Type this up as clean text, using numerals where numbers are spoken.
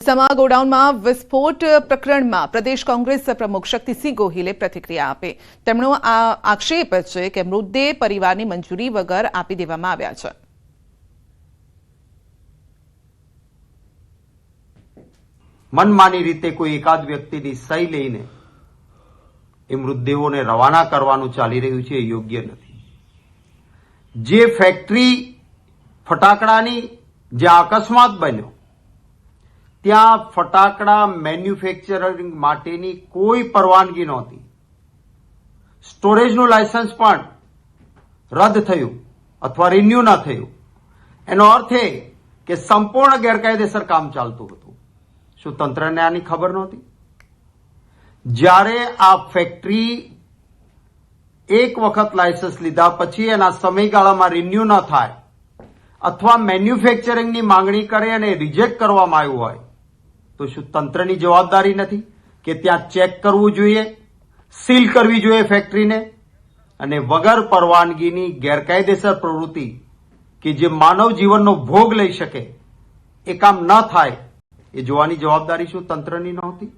સમા ગોડાઉનમાં વિસ્ફોટ પ્રકરણમાં પ્રદેશ કોંગ્રેસ પ્રમુખ શક્તિસિંહ ગોહિલે પ્રતિક્રિયા આપી। તેમનો આક્ષેપ છે કે મૃતદેહ પરિવારની મંજૂરી વગર આપી દેવામાં આવ્યા છે। મનમાની રીતે કોઈ એકાદ વ્યક્તિની સહી લઈને એ મૃતદેહોને રવાના કરવાનું ચાલી રહ્યું છે, એ યોગ્ય નથી। જે ફેક્ટરી ફટાકડાની જ્યાં અકસ્માત બન્યો ત્યાં ફટાકડા મેન્યુફેક્ચરિંગ માટેની કોઈ પરવાનગી નહોતી। સ્ટોરેજનું લાયસન્સ પણ રદ થયું અથવા રિન્યુ ન થયું। એનો અર્થ એ કે સંપૂર્ણ ગેરકાયદેસર કામ ચાલતું હતું। શું તંત્રને આની ખબર નહોતી? જ્યારે આ ફેક્ટરી એક વખત લાયસન્સ લીધા પછી એના સમયગાળામાં રિન્યુ ન થાય અથવા મેન્યુફેક્ચરિંગની માંગણી કરે અને રિજેક્ટ કરવામાં આવ્યું હોય તો શું તંત્રની જવાબદારી નથી કે ત્યાં ચેક કરવું જોઈએ, સીલ કરવી જોઈએ ફેક્ટરીને? અને વગર પરવાનગીની ગેરકાયદેસર પ્રવૃત્તિ કે જે માનવ જીવનનો ભોગ લઈ શકે એ કામ ન થાય એ જોવાની જવાબદારી શું તંત્રની નહોતી?